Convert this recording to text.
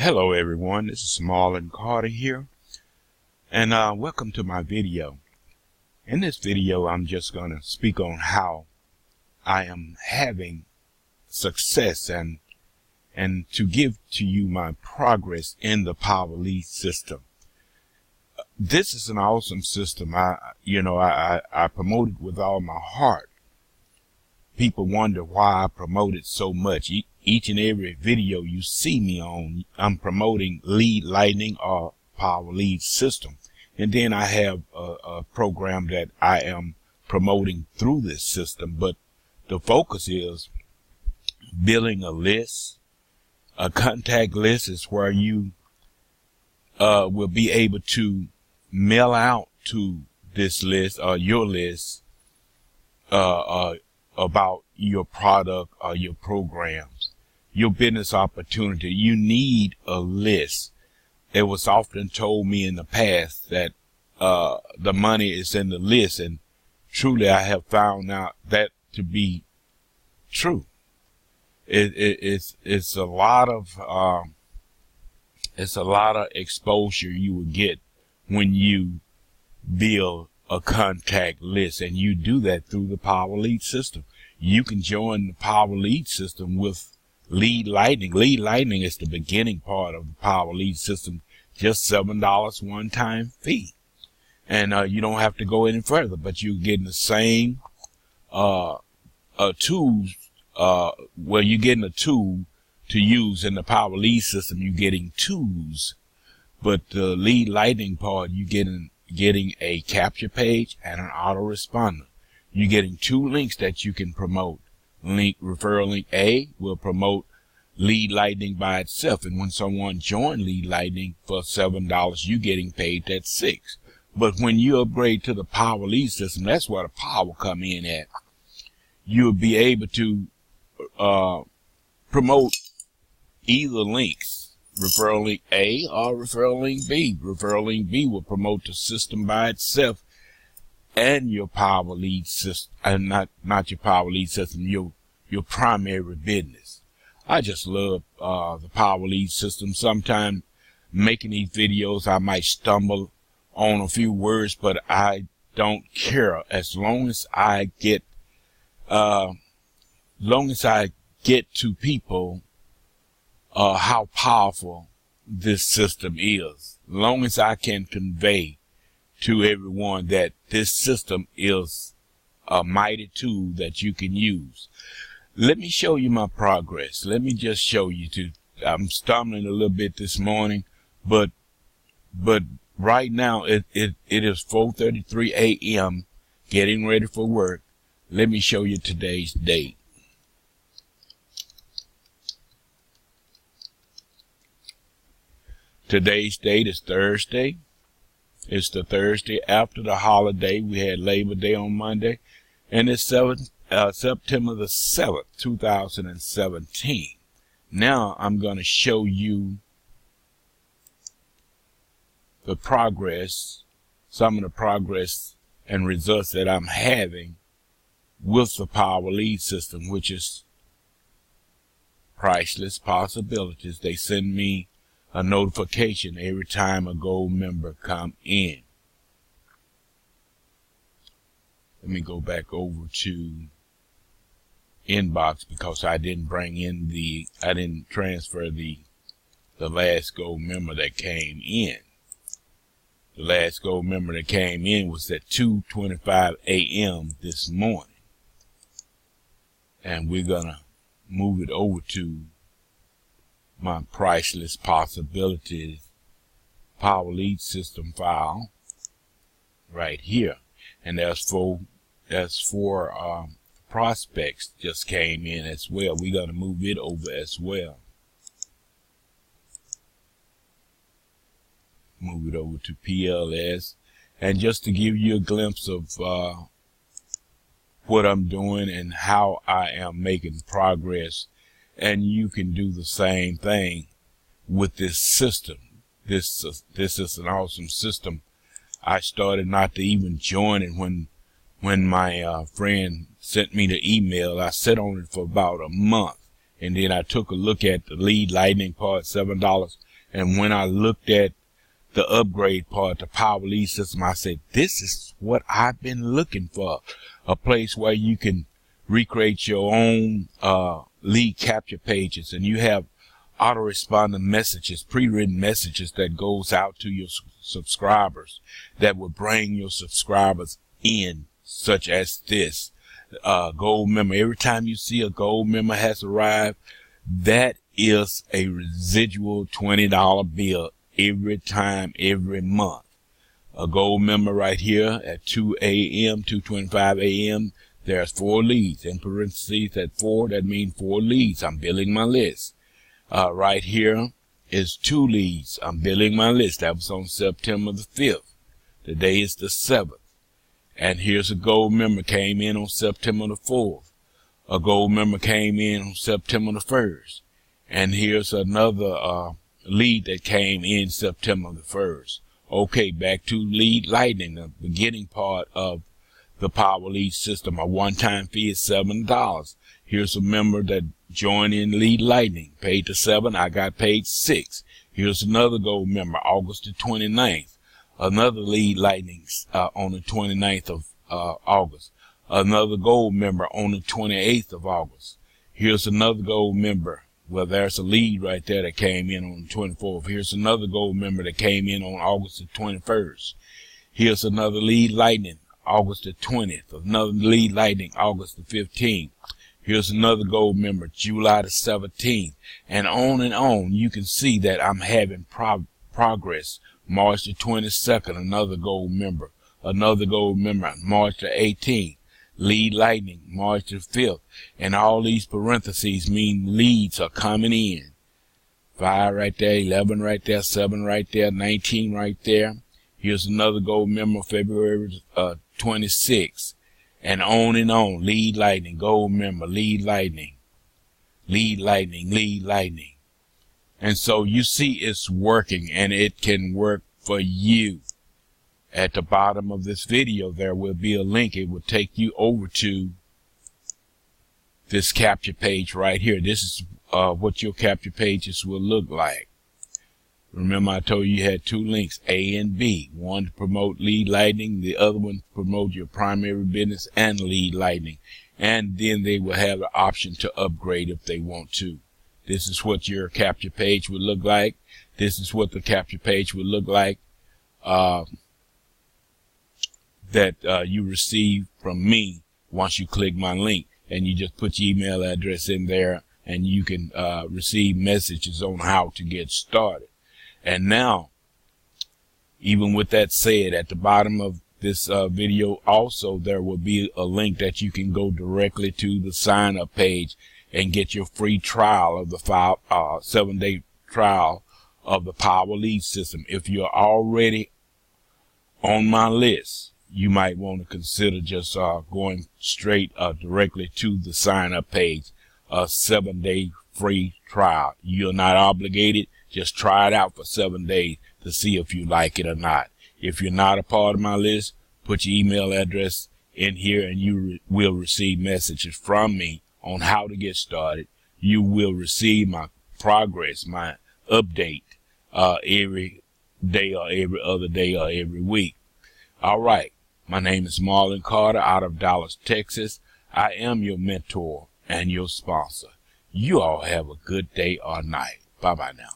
Hello everyone, this is Marlon Carter here, and welcome to my video. In this video, I'm just going to speak on how I am having success and to give to you my progress in the Power Lead system. This is an awesome system. I promote it with all my heart. People wonder why I promote it so much. Each and every video you see me on, I'm promoting Lead Lightning or Power Lead system. And then I have a program that I am promoting through this system. But the focus is building a list. A contact list is where you will be able to mail out to this list or your list about your product or your programs, your business opportunity. You need a list. It was often told me in the past that the money is in the list, and truly I have found out that to be true. It's a lot of exposure you will get when you build a contact list, and you do that through the Power Lead system. You can join the Power Lead system with Lead Lightning. Lead Lightning is the beginning part of the Power Lead system, just $7 one-time fee. And you don't have to go any further, but you're getting the same tools. Well, you're getting a tool to use in the Power Lead system. You're getting tools, but the Lead Lightning part, you're getting a capture page and an autoresponder. You're getting two links that you can promote. Referral link A will promote Lead Lightning by itself, and when someone joins Lead Lightning for $7, you're getting paid that $6. But when you upgrade to the Power Lead system, that's where the power come in at. You'll be able to promote either links, referral link A or referral link B. Referral link B will promote the system by itself and your Power Lead system, and not your Power Lead system, your primary business. I just love the Power Lead system. Sometimes making these videos, I might stumble on a few words, but I don't care as long as I get to people how powerful this system is. Long as I can convey to everyone that this system is a mighty tool that you can use. Let me show you my progress. Let me just show you I'm stumbling a little bit this morning, but right now it is 4:33 a.m. getting ready for work. Let me show you today's date. Today's date is Thursday. It's the Thursday after the holiday. We had Labor Day on Monday, and it's September the 7th, 2017. Now I'm going to show you the progress, some of the progress and results that I'm having with the Power Lead system, which is priceless possibilities. They send me a notification every time a gold member come in. Let me go back over to inbox because I didn't transfer the last gold member that came in. The last gold member that came in was at 2:25 a.m. this morning. And we're gonna move it over to my priceless possibilities Power Lead system file right here, and there's four prospects just came in as well. We got to move it over as well. Move it over to PLS, and just to give you a glimpse of what I'm doing and how I am making progress. And you can do the same thing with this system. This is an awesome system. I started not to even join it when my friend sent me the email. I sat on it for about a month, and then I took a look at the Lead Lightning part, $7, And when I looked at the upgrade part, the power lead system, I said, this is what I've been looking for. A place where you can recreate your own lead capture pages, and you have autoresponding messages, pre-written messages that goes out to your subscribers that will bring your subscribers in, such as this gold member. Every time you see a gold member has arrived, that is a residual $20 bill every time, every month. A gold member right here at 2 a.m., 2:25 a.m., there's 4 leads. In parentheses at 4, that means 4 leads. I'm building my list. Right here is 2 leads. I'm building my list. That was on September the 5th. Today is the 7th. And here's a gold member came in on September the 4th. A gold member came in on September the 1st. And here's another lead that came in September the 1st. Okay, back to lead lightning, the beginning part of the power lead system. A one-time fee is $7. Here's a member that joined in lead lightning, paid the $7. I got paid $6. Here's another gold member, August the 29th. Another lead lightning on the 29th of August. Another gold member on the 28th of August. Here's another gold member. Well, there's a lead right there that came in on the 24th. Here's another gold member that came in on August the 21st. Here's another lead lightning, August the 20th. Another lead lightning, August the 15th. Here's another gold member, July the 17th. And on. You can see that I'm having progress. March the 22nd, another gold member. Another gold member, March the 18th. Lead lightning, March the 5th. And all these parentheses mean leads are coming in. 5 right there, 11 right there, 7 right there, 19 right there. Here's another gold member, February 26th. And on. Lead lightning, gold member, lead lightning. Lead lightning, lead lightning. And so you see it's working, and it can work for you. At the bottom of this video, there will be a link. It will take you over to this capture page right here. This is what your capture pages will look like. Remember, I told you had 2 links, A and B. One to promote lead lightning, the other one to promote your primary business and lead lightning. And then they will have the option to upgrade if they want to. This is what your capture page would look like. This is what the capture page would look like that you receive from me once you click my link. And you just put your email address in there, and you can receive messages on how to get started. And now, even with that said, at the bottom of this video also, there will be a link that you can go directly to the sign up page and get your free trial of the 7-day trial of the power lead system. If you're already on my list, you might want to consider just going straight directly to the sign up page, a 7-day free trial. You're not obligated. Just try it out for 7 days to see if you like it or not. If you're not a part of my list, put your email address in here, and you will receive messages from me on how to get started. You will receive my progress, my update, every day or every other day or every week. All right. My name is Marlon Carter out of Dallas, Texas. I am your mentor and your sponsor. You all have a good day or night. Bye-bye now.